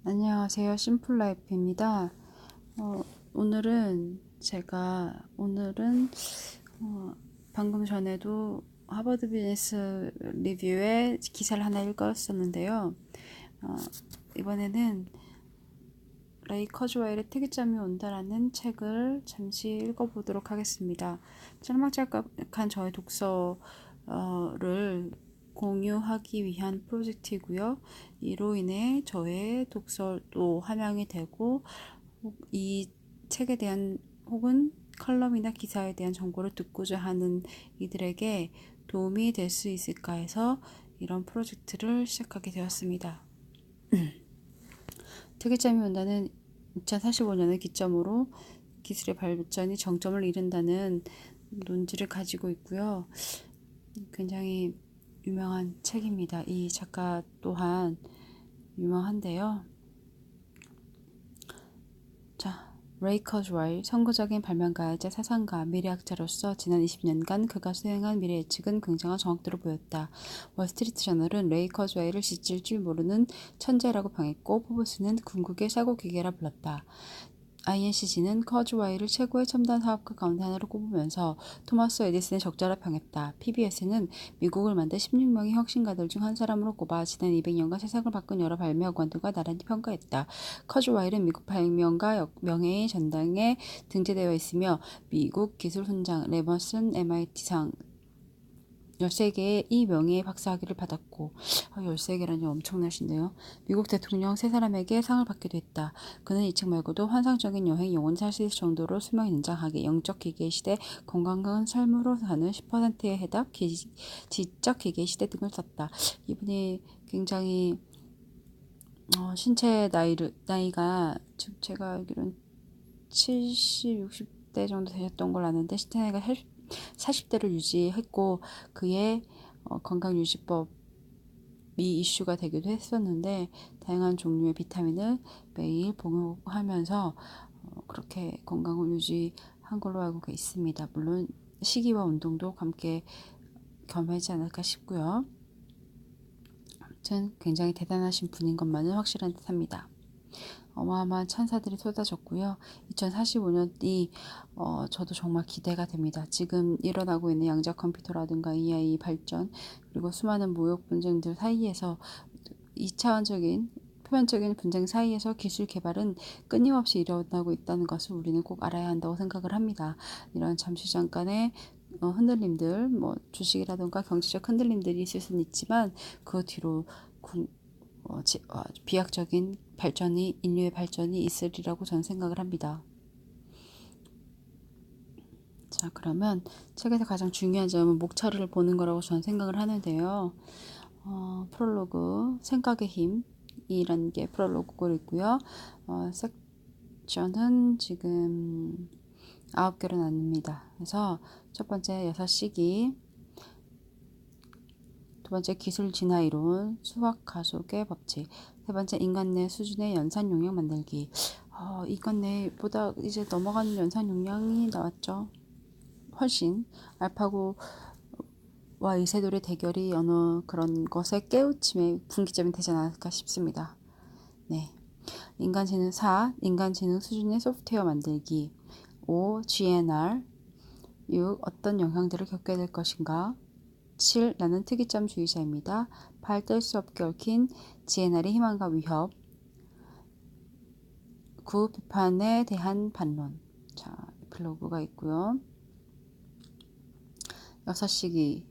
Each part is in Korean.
안녕하세요. 심플라이프입니다. 오늘은 방금 전에도 하버드 비즈니스 리뷰의 기사를 하나 읽었었는데요. 이번에는 레이 커즈웨일의 특이점이 온다라는 책을 잠시 읽어보도록 하겠습니다. 짤막짤막한 저의 독서를 공유하기 위한 프로젝트이고요. 이로 인해 저의 독서도 함양이 되고 이 책에 대한 혹은 컬럼이나 기사에 대한 정보를 듣고자 하는 이들에게 도움이 될 수 있을까 해서 이런 프로젝트를 시작하게 되었습니다. 특이점이 온다는 2045년을 기점으로 기술의 발전이 정점을 이룬다는 논지를 가지고 있고요. 굉장히 유명한 책입니다. 이 작가 또한 유명한데요. 레이 커즈웨일, 선구적인 발명가이자 사상가, 미래학자로서 지난 20년간 그가 수행한 미래 예측은 굉장한 정확도를 보였다. 월스트리트 저널은 레이 커즈웨일을 지칠 줄 모르는 천재라고 평했고 포브스는 궁극의 사고기계라 불렀다. INCG는 커즈웨일을 최고의 첨단 사업가 가운데 하나로 꼽으면서 토마스 에디슨의 적절하 평했다. PBS는 미국을 만든 16명의 혁신가들 중 한 사람으로 꼽아 지난 200년간 세상을 바꾼 여러 발명관들과 나란히 평가했다. 커즈웨일은 미국 발명가 명예의 전당에 등재되어 있으며 미국 기술훈장, 레버슨 MIT상 13개의 이 명예의 박사학위를 받았고 13개라니 엄청나신데요. 미국 대통령 3사람에게 상을 받기도 했다. 그는 이 책 말고도 환상적인 여행 영혼을 살 수 있을 정도로 수명 연장하기, 영적 기계 시대, 건강한 삶으로 사는 10%의 해답, 지적 기계 시대 등을 썼다. 이분이 굉장히 신체 나이가 지금 제가 알기로는 70, 60대 정도 되셨던 걸 아는데 신체 나이가 40대를 유지했고 그의 건강유지법이 이슈가 되기도 했었는데 다양한 종류의 비타민을 매일 복용하면서 그렇게 건강을 유지한 걸로 알고 있습니다. 물론 식이와 운동도 함께 겸하지 않을까 싶고요. 아무튼 굉장히 대단하신 분인 것만은 확실한 듯합니다. 어마어마한 찬사들이 쏟아졌고요. 2045년이 저도 정말 기대가 됩니다. 지금 일어나고 있는 양자 컴퓨터라든가 AI 발전 그리고 수많은 무역 분쟁들 사이에서 2차원적인 표면적인 분쟁 사이에서 기술 개발은 끊임없이 일어나고 있다는 것을 우리는 꼭 알아야 한다고 생각을 합니다. 이런 잠시 잠깐의 흔들림들, 주식이라든가 경제적 흔들림들이 있을 수는 있지만 그 뒤로 비약적인 인류의 발전이 있으리라고 저는 생각을 합니다. 자, 그러면 책에서 가장 중요한 점은 목차를 보는 거라고 저는 생각을 하는데요. 프롤로그, 생각의 힘이라는 게 프롤로그로 있고요. 섹션은 지금 9개로 나뉩니다. 그래서 첫 번째 6시기, 두 번째 기술 진화 이론, 수학 가속의 법칙, 세 번째 인간 내 수준의 연산 용량 만들기. 인간 내보다 이제 넘어가는 연산 용량이 나왔죠. 훨씬 알파고와 이세돌의 대결이 어느 그런 것의 깨우침의 분기점이 되지 않을까 싶습니다. 네. 인간지능 4, 인간지능 수준의 소프트웨어 만들기. 5, GNR. 6, 어떤 영향들을 겪게 될 것인가. 7. 나는 특이점주의자입니다. 8. 뗄 수 없게 얽힌 GNR의 희망과 위협. 9. 비판에 대한 반론. 자, 에필로그가 있고요. 6시기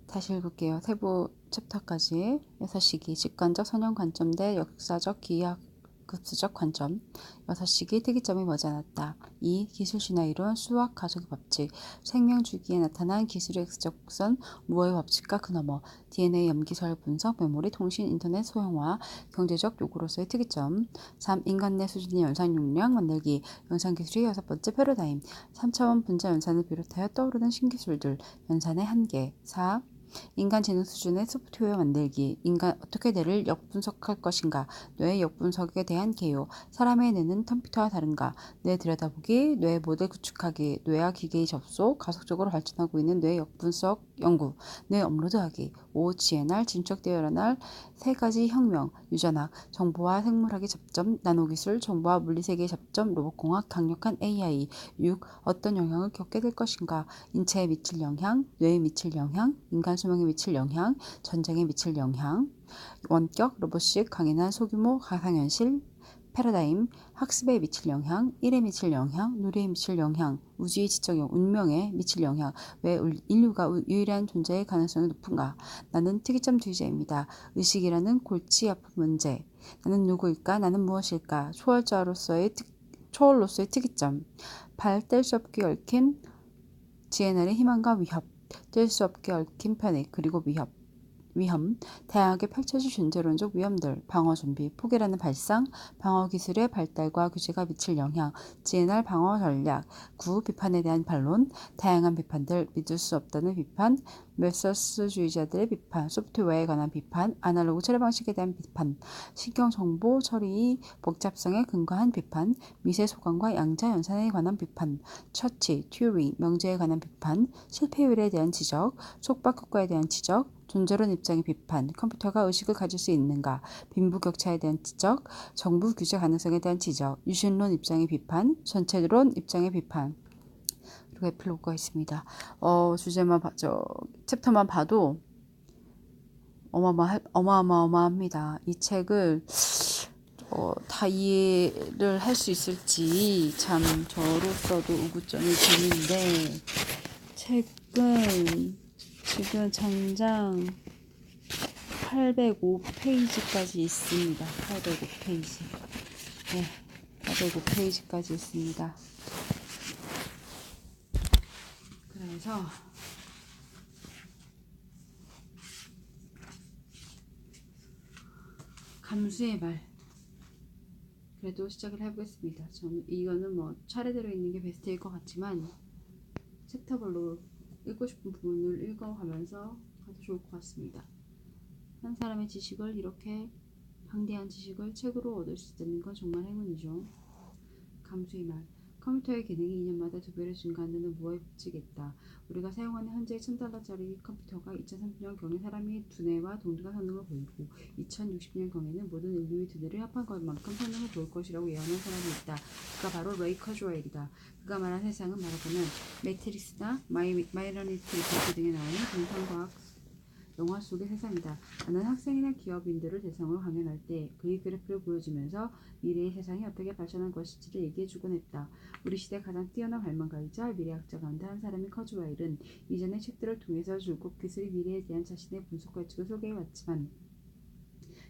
다시 읽을게요. 세부 챕터까지. 6시기 직관적 선형 관점 대 역사적 기하 급수적 관점. 6시기 특이점이 머지않았다. 2. 기술 진화 이론, 수학 가속의 법칙, 생명 주기에 나타난 기술의 X적 곡선, 무어의 법칙과 그 너머, DNA 염기설 분석, 메모리, 통신, 인터넷 소형화, 경제적 요구로서의 특이점. 3. 인간 내 수준의 연산 용량 만들기, 연산 기술의 6번째 패러다임, 3차원 분자 연산을 비롯하여 떠오르는 신기술들, 연산의 한계. 4. 인간 지능 수준의 소프트웨어 만들기. 인간 어떻게 뇌를 역분석할 것인가. 뇌의 역분석에 대한 개요. 사람의 뇌는 컴퓨터와 다른가. 뇌 들여다보기, 뇌 모델 구축하기, 뇌와 기계의 접속, 가속적으로 발전하고 있는 뇌 역분석 연구, 뇌 업로드하기. 5. GNR, 진척되어 일어날 세 가지 혁명, 유전학, 정보와 생물학의 접점, 나노기술, 정보와 물리세계의 접점, 로봇공학, 강력한 AI. 6. 어떤 영향을 겪게 될 것인가. 인체에 미칠 영향, 뇌에 미칠 영향, 인간 수명에 미칠 영향, 전쟁에 미칠 영향, 원격, 로봇식, 강인한 소규모 가상현실, 패러다임, 학습에 미칠 영향, 일에 미칠 영향, 누리에 미칠 영향, 우주의 지적 운명에 미칠 영향, 왜 인류가 유일한 존재의 가능성이 높은가? 나는 특이점주의자입니다. 의식이라는 골치 아픈 문제. 나는 누구일까? 나는 무엇일까? 초월로서의 특이점. 발 뗄 수 없게 얽힌 GNR의 희망과 위협, 뗄 수 없게 얽힌 편익, 그리고 위험, 다양하게 펼쳐질 존재론적 위험들, 방어 준비, 포기라는 발상, 방어 기술의 발달과 규제가 미칠 영향, GNR 방어 전략, 9. 비판에 대한 반론, 다양한 비판들, 믿을 수 없다는 비판, 멜서스주의자들의 비판, 소프트웨어에 관한 비판, 아날로그 처리 방식에 대한 비판, 신경 정보 처리의 복잡성에 근거한 비판, 미세 소관과 양자 연산에 관한 비판, 처치, 튜리, 명제에 관한 비판, 실패율에 대한 지적, 속박 효과에 대한 지적, 존재론 입장의 비판, 컴퓨터가 의식을 가질 수 있는가, 빈부격차에 대한 지적, 정부 규제 가능성에 대한 지적, 유신론 입장의 비판, 전체론 입장의 비판. 그리고 에필로그가 있습니다. 주제만 챕터만 봐도 어마어마합니다. 이 책을 다 이해를 할 수 있을지 참 저로서도 의구점이 드는데, 책은 지금 장장 805페이지까지 있습니다. 805페이지. 네, 805페이지까지 있습니다. 그래서 감수의 말, 그래도 시작을 해보겠습니다. 저는 이거는 차례대로 읽는 게 베스트일 것 같지만 챕터별로 읽고 싶은 부분을 읽어가면서 가도 좋을 것 같습니다. 한 사람의 지식을, 이렇게 방대한 지식을 책으로 얻을 수 있다는 건 정말 행운이죠. 감수의 말. 컴퓨터의 기능이 2년마다 2배로 증가한다는 무어의 법칙이있다. 우리가 사용하는 현재의 $1000짜리 컴퓨터가 2030년경에 사람이 두뇌와 동등한 성능을 보이고 2060년경에는 모든 인류의 두뇌를 합한 것만큼 성능을 보일 것이라고 예언한 사람이 있다. 그가 바로 레이 커즈웰이다. 그가 말한 세상은 말하자면 매트릭스나 마이너리티 리포트 등에 나오는 공상과학 영화 속의 세상이다. 나는 학생이나 기업인들을 대상으로 강연할 때 그의 그래프를 보여주면서 미래의 세상이 어떻게 발전할 것인지를 얘기해주곤 했다. 우리 시대 가장 뛰어난 발명가이자 미래학자 가운데 한 사람인 커즈웨일은 이전의 책들을 통해서 줄곧 기술의 미래에 대한 자신의 분석 관측을 소개해왔지만,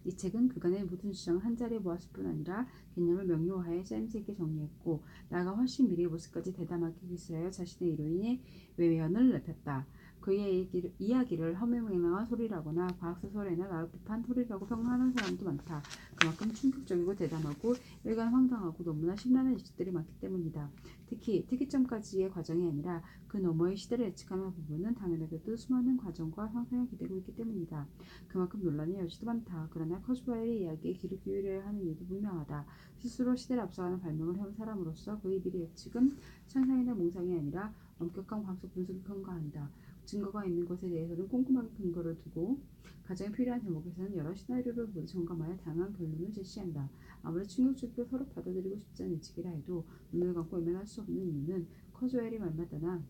이 책은 그간의 모든 주장을 한자리에 모았을 뿐 아니라 개념을 명료하여 짜임새 있게 정리했고, 나아가 훨씬 미래의 모습까지 대담하게 기술하여 자신의 이론의 외연을 넓혔다. 그의 이야기를 허무맹랑한 소리라거나 과학소설이나 나룻비판 소리라고 평가하는 사람도 많다. 그만큼 충격적이고 대담하고 일간 황당하고 너무나 심란한 이슈들이 많기 때문이다. 특히 특이점까지의 과정이 아니라 그 너머의 시대를 예측하는 부분은 당연하게도 수많은 과정과 상상이 기대고 있기 때문이다. 그만큼 논란의 여지도 많다. 그러나 커즈웨일의 이야기에 귀를 기울여야 하는 이유도 분명하다. 스스로 시대를 앞서가는 발명을 해온 사람으로서 그의 미래 예측은 상상이나 몽상이 아니라 엄격한 과학적 분석에 근거한다. 증거가 있는 것에 대해서는 꼼꼼하게 근거를 두고 가장 필요한 대목에서는 여러 시나리오를 모두 점검하여 다양한 결론을 제시한다. 아무리 충격적이고 서로 받아들이고 싶지 않은 예측이라 해도 눈을 감고 외면할 수 없는 이유는 커즈웰이 말마다나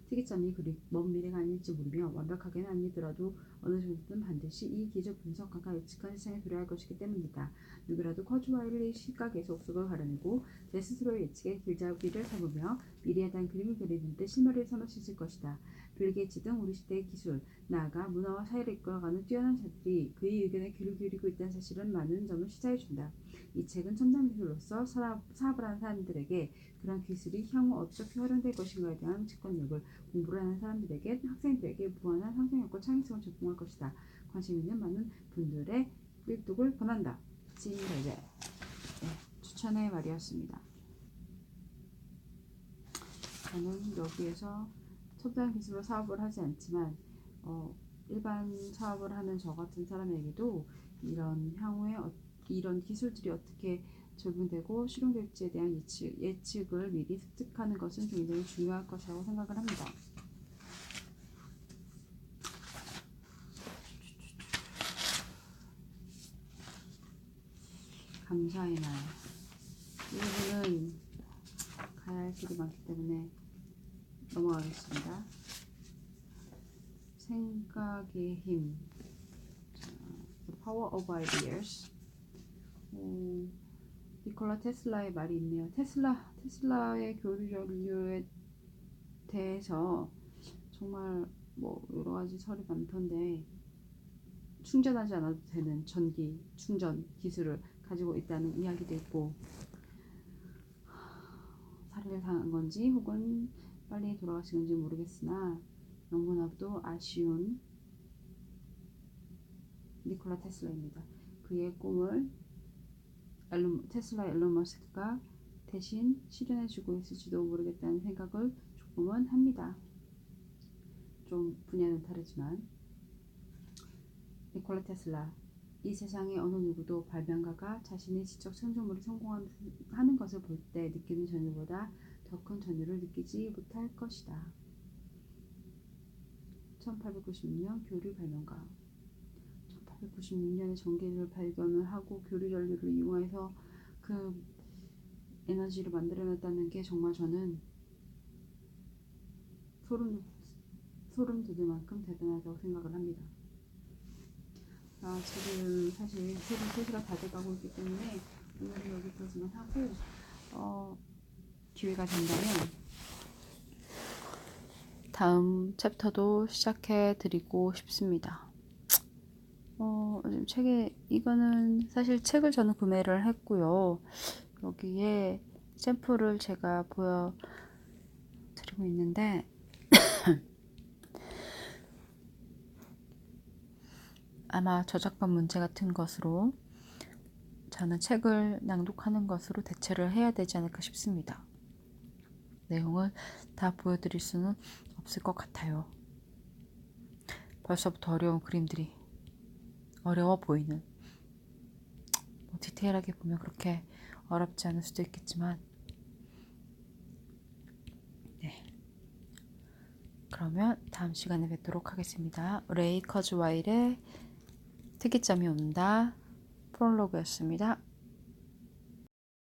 특이점이 그리 먼 미래가 아닐지 모르며 완벽하게는 아니더라도 어느 정도는 반드시 이 기적 분석가가 예측한 세상에 도래할 것이기 때문이다. 누구라도 커즈웨일의 시각에서 옥석을 가려내고 제 스스로의 예측에 길잡이를 삼으며 미래에 대한 그림을 그리는 데 실마리를 삼을 수 있을 것이다. 빌 게이츠 등 우리 시대의 기술, 나아가 문화와 사회를 이끌어가는 뛰어난 자들이 그의 의견에 귀를 기울이고 있다는 사실은 많은 점을 시사해준다. 이 책은 첨단 기술로서 사업을 하는 사람들에게 그런 기술이 향후 어떻게 활용될 것인가에 대한 직관력을, 공부를 하는 사람들에게, 학생들에게 무한한 상상력과 창의성을 제공할 것이다. 관심 있는 많은 분들의 일독을 권한다. 지인들에게. 추천의 말이었습니다. 저는 여기에서 첨단 기술로 사업을 하지 않지만 일반 사업을 하는 저 같은 사람에게도 향후에 이런 기술들이 어떻게 적용되고 실용될지에 대한 예측을 미리 습득하는 것은 굉장히 중요할 것이라고 생각을 합니다. 감사의 날. 이 부분은 가야 할 길이 많기 때문에 넘어가겠습니다. 생각의 힘. The power of ideas. 니콜라 테슬라의 말이 있네요. 테슬라의 교류 전류에 대해서 정말 뭐 여러 가지 설이 많던데 충전하지 않아도 되는 전기 충전 기술을 가지고 있다는 이야기도 있고, 살해를 당한 건지 혹은 빨리 돌아가신 건지 모르겠으나 너무나도 아쉬운 니콜라 테슬라입니다. 그의 꿈을 테슬라 앨런 머스크가 대신 실현해주고 있을지도 모르겠다는 생각을 조금은 합니다. 좀 분야는 다르지만. 니콜라 테슬라. 이 세상의 어느 누구도 발명가가 자신의 지적 창조물이 성공하는 것을 볼 때 느끼는 전율보다 더 큰 전율을 느끼지 못할 것이다. 1896년 교류 발명가. 1896년에 전기를 발견을 하고 교류 전류를 이용해서 그 에너지를 만들어냈다는 게 정말 저는 소름 돋을 만큼 대단하다고 생각을 합니다. 지금 사실 새벽 3시가 다 돼가고 있기 때문에 오늘은 여기까지만 하고, 기회가 된다면 다음 챕터도 시작해 드리고 싶습니다. 지금 이거는 사실 책을 저는 구매를 했고요. 여기에 샘플을 제가 보여드리고 있는데 아마 저작권 문제 같은 것으로 저는 책을 낭독하는 것으로 대체를 해야 되지 않을까 싶습니다. 내용을 다 보여드릴 수는 없을 것 같아요. 벌써부터 어려운 그림들이 어려워 보이는, 디테일하게 보면 그렇게 어렵지 않을 수도 있겠지만, 네. 그러면 다음 시간에 뵙도록 하겠습니다. 레이 커즈와일의 특이점이 온다 프롤로그였습니다.